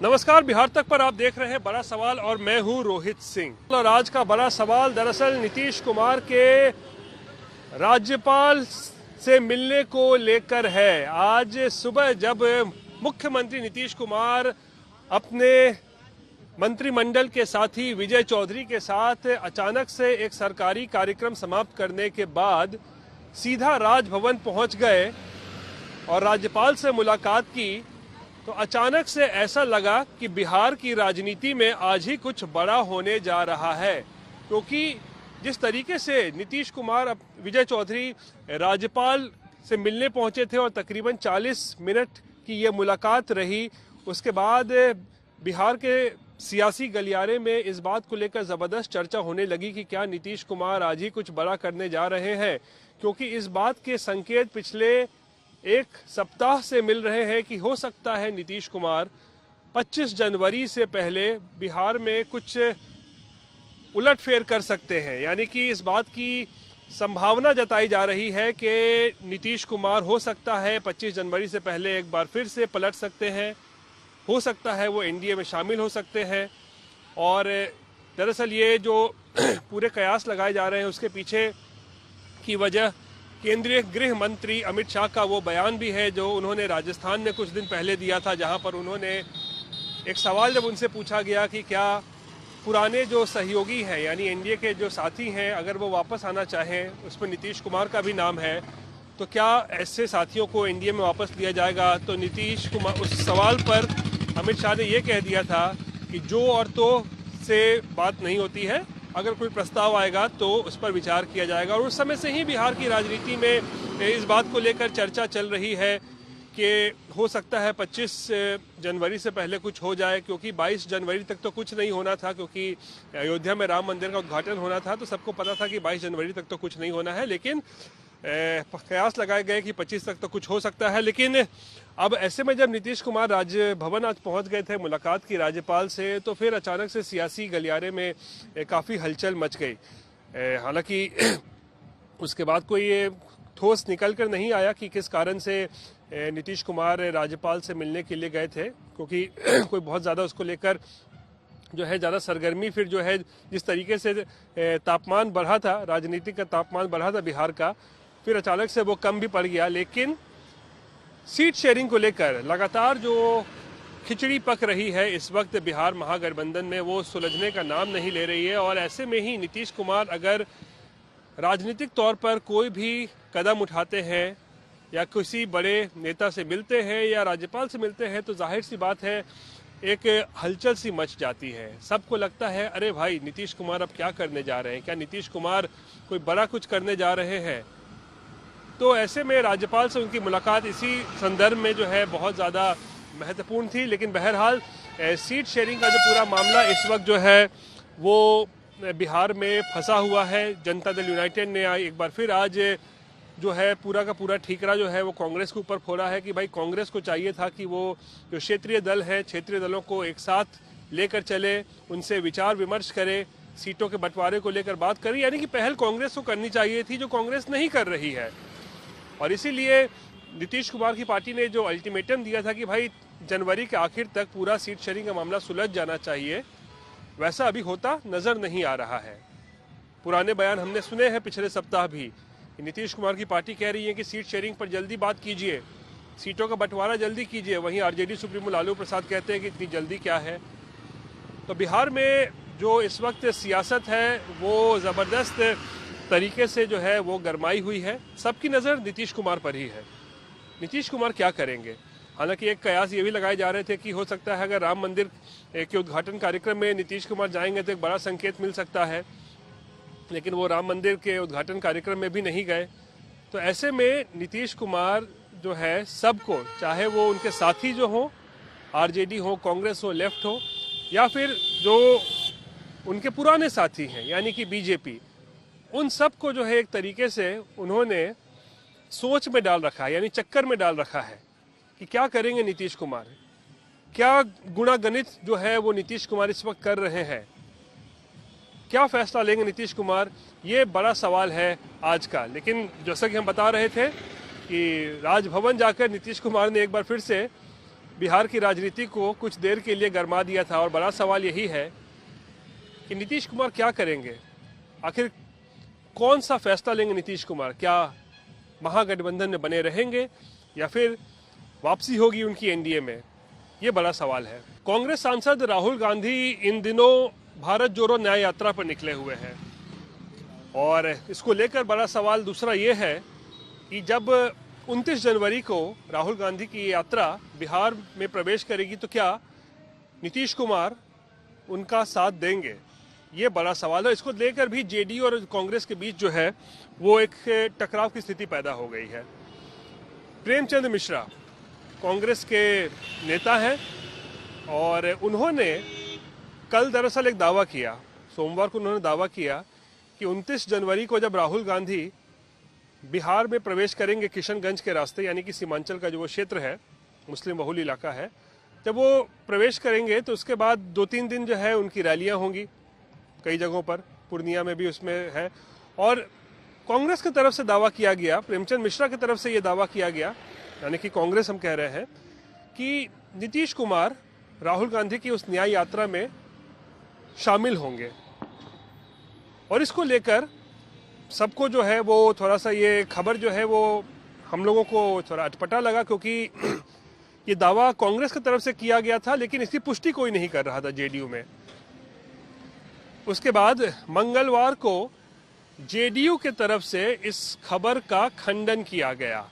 नमस्कार, बिहार तक पर आप देख रहे हैं बड़ा सवाल और मैं हूं रोहित सिंह। और आज का बड़ा सवाल दरअसल नीतीश कुमार के राज्यपाल से मिलने को लेकर है। आज सुबह जब मुख्यमंत्री नीतीश कुमार अपने मंत्रिमंडल के साथी विजय चौधरी के साथ अचानक से एक सरकारी कार्यक्रम समाप्त करने के बाद सीधा राजभवन पहुंच गए और राज्यपाल से मुलाकात की, तो अचानक से ऐसा लगा कि बिहार की राजनीति में आज ही कुछ बड़ा होने जा रहा है। क्योंकि जिस तरीके से नीतीश कुमार विजय चौधरी राज्यपाल से मिलने पहुंचे थे और तकरीबन 40 मिनट की ये मुलाकात रही, उसके बाद बिहार के सियासी गलियारे में इस बात को लेकर ज़बरदस्त चर्चा होने लगी कि क्या नीतीश कुमार आज ही कुछ बड़ा करने जा रहे हैं। क्योंकि इस बात के संकेत पिछले एक सप्ताह से मिल रहे हैं कि हो सकता है नीतीश कुमार 25 जनवरी से पहले बिहार में कुछ उलटफेर कर सकते हैं। यानी कि इस बात की संभावना जताई जा रही है कि नीतीश कुमार हो सकता है 25 जनवरी से पहले एक बार फिर से पलट सकते हैं, हो सकता है वो एनडीए में शामिल हो सकते हैं। और दरअसल ये जो पूरे कयास लगाए जा रहे हैं उसके पीछे की वजह केंद्रीय गृह मंत्री अमित शाह का वो बयान भी है जो उन्होंने राजस्थान में कुछ दिन पहले दिया था, जहां पर उन्होंने एक सवाल जब उनसे पूछा गया कि क्या पुराने जो सहयोगी हैं यानी एनडीए के जो साथी हैं अगर वो वापस आना चाहें, उसमें नीतीश कुमार का भी नाम है, तो क्या ऐसे साथियों को एनडीए में वापस लिया जाएगा। तो नीतीश कुमार उस सवाल पर अमित शाह ने ये कह दिया था कि जो और तो से बात नहीं होती है, अगर कोई प्रस्ताव आएगा तो उस पर विचार किया जाएगा। और उस समय से ही बिहार की राजनीति में इस बात को लेकर चर्चा चल रही है कि हो सकता है 25 जनवरी से पहले कुछ हो जाए, क्योंकि 22 जनवरी तक तो कुछ नहीं होना था, क्योंकि अयोध्या में राम मंदिर का उद्घाटन होना था। तो सबको पता था कि 22 जनवरी तक तो कुछ नहीं होना है, लेकिन कयास लगाए गए कि 25 तक तो कुछ हो सकता है। लेकिन अब ऐसे में जब नीतीश कुमार राजभवन आज पहुंच गए थे मुलाकात की राज्यपाल से, तो फिर अचानक से सियासी गलियारे में काफ़ी हलचल मच गई। हालांकि उसके बाद कोई ये ठोस निकल कर नहीं आया कि किस कारण से नीतीश कुमार राज्यपाल से मिलने के लिए गए थे, क्योंकि कोई बहुत ज़्यादा उसको लेकर जो है ज़्यादा सरगर्मी, फिर जो है जिस तरीके से तापमान बढ़ा था, राजनीति का तापमान बढ़ा था बिहार का, फिर अचानक से वो कम भी पड़ गया। लेकिन सीट शेयरिंग को लेकर लगातार जो खिचड़ी पक रही है इस वक्त बिहार महागठबंधन में, वो सुलझने का नाम नहीं ले रही है। और ऐसे में ही नीतीश कुमार अगर राजनीतिक तौर पर कोई भी कदम उठाते हैं या किसी बड़े नेता से मिलते हैं या राज्यपाल से मिलते हैं, तो जाहिर सी बात है एक हलचल सी मच जाती है। सबको लगता है अरे भाई नीतीश कुमार अब क्या करने जा रहे हैं, क्या नीतीश कुमार कोई बड़ा कुछ करने जा रहे हैं। तो ऐसे में राज्यपाल से उनकी मुलाकात इसी संदर्भ में जो है बहुत ज़्यादा महत्वपूर्ण थी। लेकिन बहरहाल सीट शेयरिंग का जो पूरा मामला इस वक्त जो है वो बिहार में फंसा हुआ है। जनता दल यूनाइटेड ने एक बार फिर आज जो है पूरा का पूरा ठीकरा जो है वो कांग्रेस के ऊपर फोड़ा है कि भाई कांग्रेस को चाहिए था कि वो जो क्षेत्रीय दल है, क्षेत्रीय दलों को एक साथ लेकर चले, उनसे विचार विमर्श करे, सीटों के बंटवारे को लेकर बात करें। यानी कि पहल कांग्रेस को करनी चाहिए थी, जो कांग्रेस नहीं कर रही है। और इसीलिए नीतीश कुमार की पार्टी ने जो अल्टीमेटम दिया था कि भाई जनवरी के आखिर तक पूरा सीट शेयरिंग का मामला सुलझ जाना चाहिए, वैसा अभी होता नजर नहीं आ रहा है। पुराने बयान हमने सुने हैं पिछले सप्ताह भी, नीतीश कुमार की पार्टी कह रही है कि सीट शेयरिंग पर जल्दी बात कीजिए, सीटों का बंटवारा जल्दी कीजिए। वहीं आरजेडी सुप्रीमो लालू प्रसाद कहते हैं कि इतनी जल्दी क्या है। तो बिहार में जो इस वक्त सियासत है वो ज़बरदस्त तरीके से जो है वो गरमाई हुई है। सबकी नज़र नीतीश कुमार पर ही है, नीतीश कुमार क्या करेंगे। हालांकि एक कयास ये भी लगाए जा रहे थे कि हो सकता है अगर राम मंदिर के उद्घाटन कार्यक्रम में नीतीश कुमार जाएंगे तो एक बड़ा संकेत मिल सकता है, लेकिन वो राम मंदिर के उद्घाटन कार्यक्रम में भी नहीं गए। तो ऐसे में नीतीश कुमार जो है सबको, चाहे वो उनके साथी जो हो, आरजेडी हो, कांग्रेस हो, लेफ्ट हो, या फिर जो उनके पुराने साथी हैं यानी कि बीजेपी, उन सबको जो है एक तरीके से उन्होंने सोच में डाल रखा है, यानी चक्कर में डाल रखा है कि क्या करेंगे नीतीश कुमार, क्या गुणागणित जो है वो नीतीश कुमार इस वक्त कर रहे हैं, क्या फैसला लेंगे नीतीश कुमार, ये बड़ा सवाल है आज का। लेकिन जैसा कि हम बता रहे थे कि राजभवन जाकर नीतीश कुमार ने एक बार फिर से बिहार की राजनीति को कुछ देर के लिए गरमा दिया था। और बड़ा सवाल यही है कि नीतीश कुमार क्या करेंगे, आखिर कौन सा फैसला लेंगे नीतीश कुमार। क्या महागठबंधन में बने रहेंगे या फिर वापसी होगी उनकी एनडीए में, ये बड़ा सवाल है। कांग्रेस सांसद राहुल गांधी इन दिनों भारत जोड़ो न्याय यात्रा पर निकले हुए हैं और इसको लेकर बड़ा सवाल दूसरा ये है कि जब 29 जनवरी को राहुल गांधी की यात्रा बिहार में प्रवेश करेगी तो क्या नीतीश कुमार उनका साथ देंगे, ये बड़ा सवाल है। इसको लेकर भी जेडीयू और कांग्रेस के बीच जो है वो एक टकराव की स्थिति पैदा हो गई है। प्रेमचंद मिश्रा कांग्रेस के नेता हैं और उन्होंने कल दरअसल एक दावा किया, सोमवार को उन्होंने दावा किया कि 29 जनवरी को जब राहुल गांधी बिहार में प्रवेश करेंगे किशनगंज के रास्ते, यानी कि सीमांचल का जो वो क्षेत्र है, मुस्लिम बहुल इलाका है, जब वो प्रवेश करेंगे तो उसके बाद 2-3 दिन जो है उनकी रैलियां होंगी कई जगहों पर, पूर्णिया में भी उसमें है। और कांग्रेस की तरफ से दावा किया गया, प्रेमचंद मिश्रा की तरफ से ये दावा किया गया, यानी कि कांग्रेस हम कह रहे हैं कि नीतीश कुमार राहुल गांधी की उस न्याय यात्रा में शामिल होंगे। और इसको लेकर सबको जो है वो थोड़ा सा ये खबर जो है वो हम लोगों को थोड़ा अटपटा लगा, क्योंकि ये दावा कांग्रेस की तरफ से किया गया था लेकिन इसकी पुष्टि कोई नहीं कर रहा था जेडीयू में। उसके बाद मंगलवार को जेडीयू के तरफ से इस खबर का खंडन किया गया।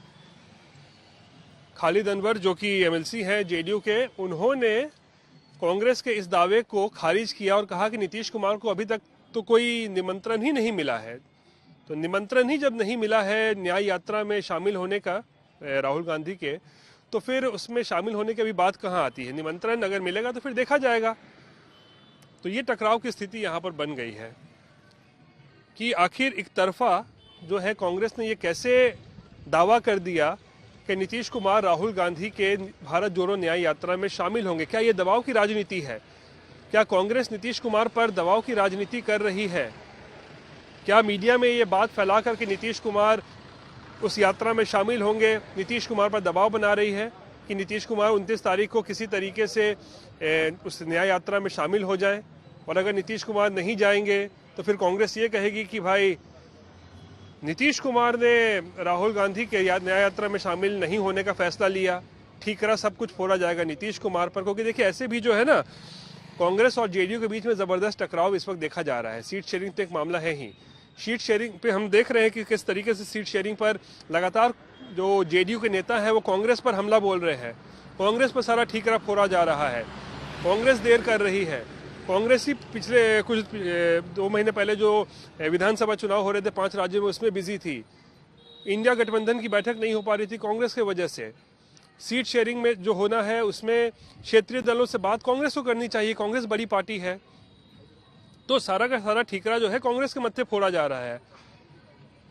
खालिद अनवर जो कि एमएलसी हैं जेडीयू के, उन्होंने कांग्रेस के इस दावे को खारिज किया और कहा कि नीतीश कुमार को अभी तक तो कोई निमंत्रण ही नहीं मिला है। तो निमंत्रण ही जब नहीं मिला है न्याय यात्रा में शामिल होने का राहुल गांधी के, तो फिर उसमें शामिल होने की अभी बात कहाँ आती है। निमंत्रण अगर मिलेगा तो फिर देखा जाएगा। तो ये टकराव की स्थिति यहाँ पर बन गई है कि आखिर एक तरफा जो है कांग्रेस ने ये कैसे दावा कर दिया कि नीतीश कुमार राहुल गांधी के भारत जोड़ो न्याय यात्रा में शामिल होंगे। क्या ये दबाव की राजनीति है? क्या कांग्रेस नीतीश कुमार पर दबाव की राजनीति कर रही है? क्या मीडिया में ये बात फैला कर कि नीतीश कुमार उस यात्रा में शामिल होंगे, नीतीश कुमार पर दबाव बना रही है कि नीतीश कुमार 29 तारीख को किसी तरीके से उस न्याय यात्रा में शामिल हो जाएं? और अगर नीतीश कुमार नहीं जाएंगे तो फिर कांग्रेस ये कहेगी कि भाई नीतीश कुमार ने राहुल गांधी के न्याय यात्रा में शामिल नहीं होने का फैसला लिया, ठीकरा सब कुछ फोड़ा जाएगा नीतीश कुमार पर। क्योंकि देखिए ऐसे भी जो है ना, कांग्रेस और जेडीयू के बीच में जबरदस्त टकराव इस वक्त देखा जा रहा है। सीट शेयरिंग तो एक मामला है ही, सीट शेयरिंग पे हम देख रहे हैं कि किस तरीके से सीट शेयरिंग पर लगातार जो जेडीयू के नेता है वो कांग्रेस पर हमला बोल रहे हैं, कांग्रेस पर सारा ठीकरा फोड़ा जा रहा है, कांग्रेस देर कर रही है। कांग्रेस ही पिछले कुछ 2 महीने पहले जो विधानसभा चुनाव हो रहे थे 5 राज्यों में, उसमें बिजी थी। इंडिया गठबंधन की बैठक नहीं हो पा रही थी कांग्रेस की वजह से। सीट शेयरिंग में जो होना है उसमें क्षेत्रीय दलों से बात कांग्रेस को करनी चाहिए, कांग्रेस बड़ी पार्टी है। तो सारा का सारा ठीकरा जो है कांग्रेस के मत्थे फोड़ा जा रहा है।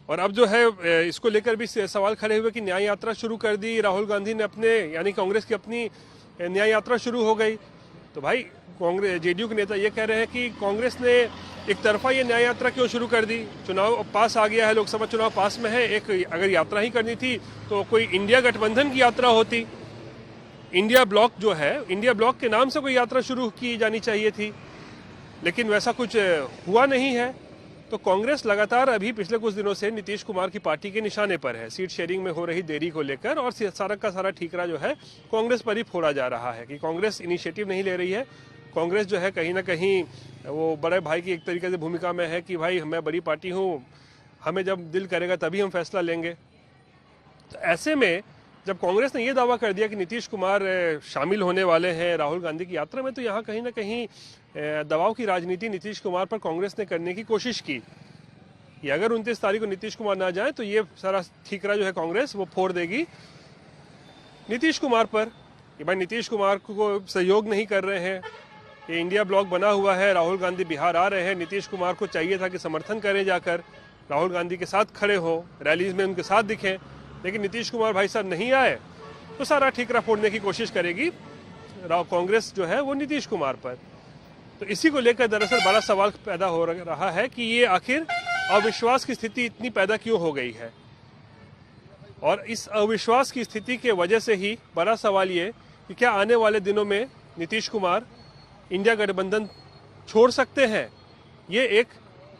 और अब जो है इसको लेकर भी सवाल खड़े हुए कि न्याय यात्रा शुरू कर दी राहुल गांधी ने अपने, यानी कांग्रेस की अपनी न्याय यात्रा शुरू हो गई। तो भाई कांग्रेस जेडीयू के नेता ये कह रहे हैं कि कांग्रेस ने एक तरफा ये न्याय यात्रा क्यों शुरू कर दी? चुनाव पास आ गया है, लोकसभा चुनाव पास में है, एक अगर यात्रा ही करनी थी तो कोई इंडिया गठबंधन की यात्रा होती। इंडिया ब्लॉक जो है, इंडिया ब्लॉक के नाम से कोई यात्रा शुरू की जानी चाहिए थी, लेकिन वैसा कुछ हुआ नहीं है। तो कांग्रेस लगातार अभी पिछले कुछ दिनों से नीतीश कुमार की पार्टी के निशाने पर है, सीट शेयरिंग में हो रही देरी को लेकर। और सारा का सारा ठीकरा जो है कांग्रेस पर ही फोड़ा जा रहा है कि कांग्रेस इनिशिएटिव नहीं ले रही है। कांग्रेस जो है कहीं ना कहीं वो बड़े भाई की एक तरीके से भूमिका में है कि भाई मैं बड़ी पार्टी हूँ, हमें जब दिल करेगा तभी हम फैसला लेंगे। तो ऐसे में जब कांग्रेस ने ये दावा कर दिया कि नीतीश कुमार शामिल होने वाले हैं राहुल गांधी की यात्रा में, तो यहाँ कहीं ना कहीं दबाव की राजनीति नीतीश कुमार पर कांग्रेस ने करने की कोशिश की कि अगर 29 तारीख को नीतीश कुमार ना जाए तो ये सारा ठीकरा जो है कांग्रेस वो फोड़ देगी नीतीश कुमार पर कि भाई नीतीश कुमार को सहयोग नहीं कर रहे हैं, ये इंडिया ब्लॉक बना हुआ है, राहुल गांधी बिहार आ रहे हैं, नीतीश कुमार को चाहिए था कि समर्थन करें, जाकर राहुल गांधी के साथ खड़े हो, रैलीज में उनके साथ दिखें, लेकिन नीतीश कुमार भाई साहब नहीं आए तो सारा ठीकरा फोड़ने की कोशिश करेगी कांग्रेस जो है वो नीतीश कुमार पर। तो इसी को लेकर दरअसल बड़ा सवाल पैदा हो रहा है कि ये आखिर अविश्वास की स्थिति इतनी पैदा क्यों हो गई है। और इस अविश्वास की स्थिति के वजह से ही बड़ा सवाल ये कि क्या आने वाले दिनों में नीतीश कुमार इंडिया गठबंधन छोड़ सकते हैं, ये एक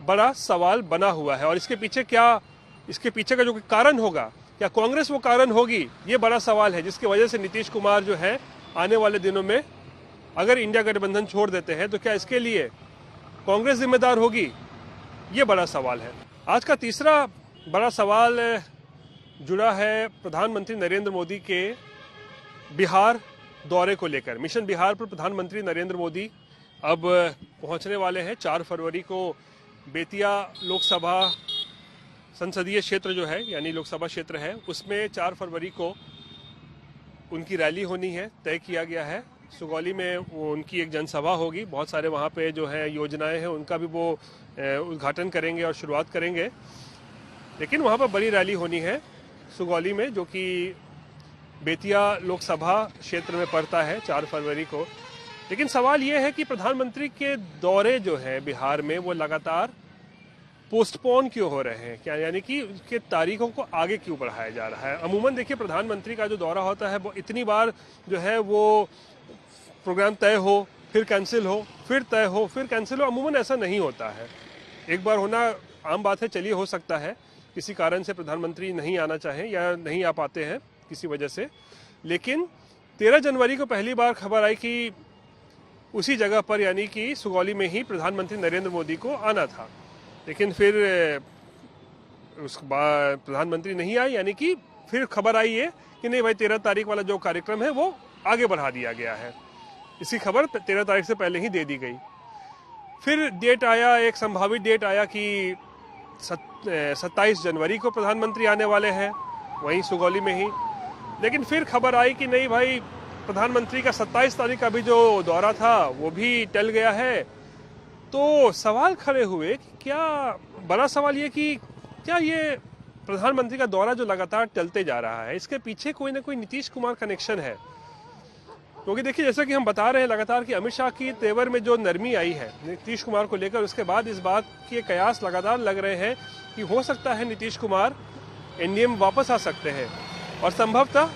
बड़ा सवाल बना हुआ है। और इसके पीछे का जो कारण होगा, क्या कांग्रेस वो कारण होगी, ये बड़ा सवाल है, जिसकी वजह से नीतीश कुमार जो है आने वाले दिनों में अगर इंडिया गठबंधन छोड़ देते हैं तो क्या इसके लिए कांग्रेस जिम्मेदार होगी, ये बड़ा सवाल है। आज का तीसरा बड़ा सवाल जुड़ा है प्रधानमंत्री नरेंद्र मोदी के बिहार दौरे को लेकर। मिशन बिहार पर प्रधानमंत्री नरेंद्र मोदी अब पहुंचने वाले हैं। 4 फरवरी को बेतिया लोकसभा संसदीय क्षेत्र जो है, यानी लोकसभा क्षेत्र है, उसमें 4 फरवरी को उनकी रैली होनी है, तय किया गया है। सुगौली में वो उनकी एक जनसभा होगी, बहुत सारे वहाँ पे जो है योजनाएं हैं उनका भी वो उद्घाटन करेंगे और शुरुआत करेंगे। लेकिन वहाँ पर बड़ी रैली होनी है सुगौली में, जो कि बेतिया लोकसभा क्षेत्र में पड़ता है 4 फरवरी को। लेकिन सवाल ये है कि प्रधानमंत्री के दौरे जो है बिहार में वो लगातार पोस्टपोन क्यों हो रहे हैं, क्या यानी कि उसके तारीखों को आगे क्यों बढ़ाया जा रहा है। अमूमन देखिए, प्रधानमंत्री का जो दौरा होता है वो इतनी बार जो है वो प्रोग्राम तय हो, फिर कैंसिल हो, फिर तय हो, फिर कैंसिल हो, अमूमन ऐसा नहीं होता है। एक बार होना आम बात है, चलिए हो सकता है किसी कारण से प्रधानमंत्री नहीं आना चाहें या नहीं आ पाते हैं किसी वजह से। लेकिन 13 जनवरी को पहली बार खबर आई कि उसी जगह पर यानी कि सुगौली में ही प्रधानमंत्री नरेंद्र मोदी को आना था। लेकिन फिर उस बाद प्रधानमंत्री नहीं आए, यानी कि फिर खबर आई है कि नहीं भाई 13 तारीख वाला जो कार्यक्रम है वो आगे बढ़ा दिया गया है। इसकी खबर 13 तारीख से पहले ही दे दी गई। फिर डेट आया, एक संभावित डेट आया कि 27 जनवरी को प्रधानमंत्री आने वाले हैं वहीं सुगौली में ही। लेकिन फिर खबर आई कि नहीं भाई, प्रधानमंत्री का 27 तारीख का भी जो दौरा था वो भी टल गया है। तो सवाल खड़े हुए कि क्या, बड़ा सवाल ये कि क्या ये प्रधानमंत्री का दौरा जो लगातार टलते जा रहा है, इसके पीछे कोई ना कोई नीतीश कुमार कनेक्शन है। क्योंकि देखिए, जैसा कि हम बता रहे हैं लगातार कि अमित शाह की तेवर में जो नरमी आई है नीतीश कुमार को लेकर, उसके बाद इस बात के कयास लगातार लग रहे हैं कि हो सकता है नीतीश कुमार एनडीए में वापस आ सकते हैं। और संभवतः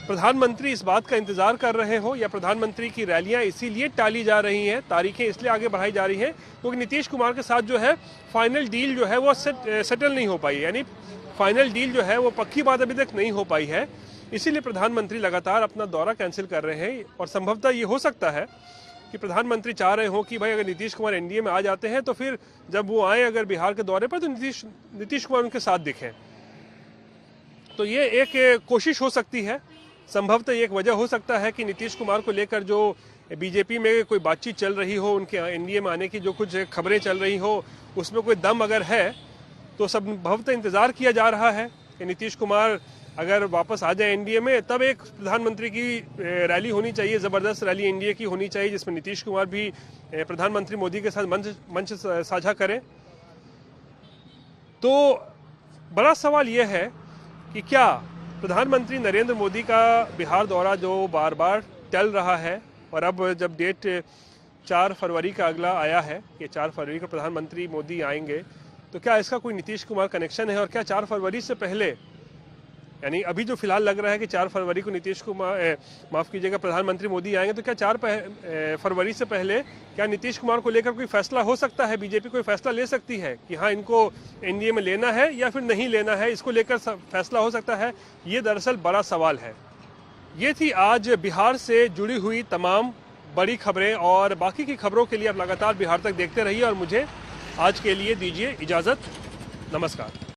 प्रधानमंत्री इस बात का इंतजार कर रहे हो, या प्रधानमंत्री की रैलियां इसीलिए टाली जा रही हैं, तारीखें इसलिए आगे बढ़ाई जा रही हैं क्योंकि नीतीश कुमार के साथ जो है फाइनल डील जो है वो सेटल नहीं हो पाई, यानी फाइनल डील जो है वो पक्की बात अभी तक नहीं हो पाई है। इसीलिए प्रधानमंत्री लगातार अपना दौरा कैंसिल कर रहे हैं। और संभवतः ये हो सकता है कि प्रधानमंत्री चाह रहे हो कि भाई अगर नीतीश कुमार एनडीए में आ जाते हैं तो फिर जब वो आए अगर बिहार के दौरे पर तो नीतीश कुमार उनके साथ दिखें। तो ये एक कोशिश हो सकती है, संभवतः एक वजह हो सकता है कि नीतीश कुमार को लेकर जो बीजेपी में कोई बातचीत चल रही हो, उनके एनडीए में आने की जो कुछ खबरें चल रही हो, उसमें कोई दम अगर है तो संभवतः इंतजार किया जा रहा है कि नीतीश कुमार अगर वापस आ जाए एनडीए में, तब एक प्रधानमंत्री की रैली होनी चाहिए, ज़बरदस्त रैली एनडीए की होनी चाहिए, जिसमें नीतीश कुमार भी प्रधानमंत्री मोदी के साथ मंच साझा करें। तो बड़ा सवाल यह है कि क्या प्रधानमंत्री नरेंद्र मोदी का बिहार दौरा जो बार बार टल रहा है, और अब जब डेट 4 फरवरी का अगला आया है कि 4 फरवरी को प्रधानमंत्री मोदी आएंगे, तो क्या इसका कोई नीतीश कुमार कनेक्शन है। और क्या 4 फरवरी से पहले, यानी अभी जो फिलहाल लग रहा है कि 4 फरवरी को नीतीश कुमार माफ़ कीजिएगा प्रधानमंत्री मोदी आएंगे, तो क्या 4 फरवरी से पहले क्या नीतीश कुमार को लेकर कोई फैसला हो सकता है, बीजेपी कोई फैसला ले सकती है कि हाँ इनको एनडीए में लेना है या फिर नहीं लेना है, इसको लेकर फैसला हो सकता है। ये दरअसल बड़ा सवाल है। ये थी आज बिहार से जुड़ी हुई तमाम बड़ी खबरें, और बाकी की खबरों के लिए आप लगातार बिहार तक देखते रहिए और मुझे आज के लिए दीजिए इजाज़त। नमस्कार।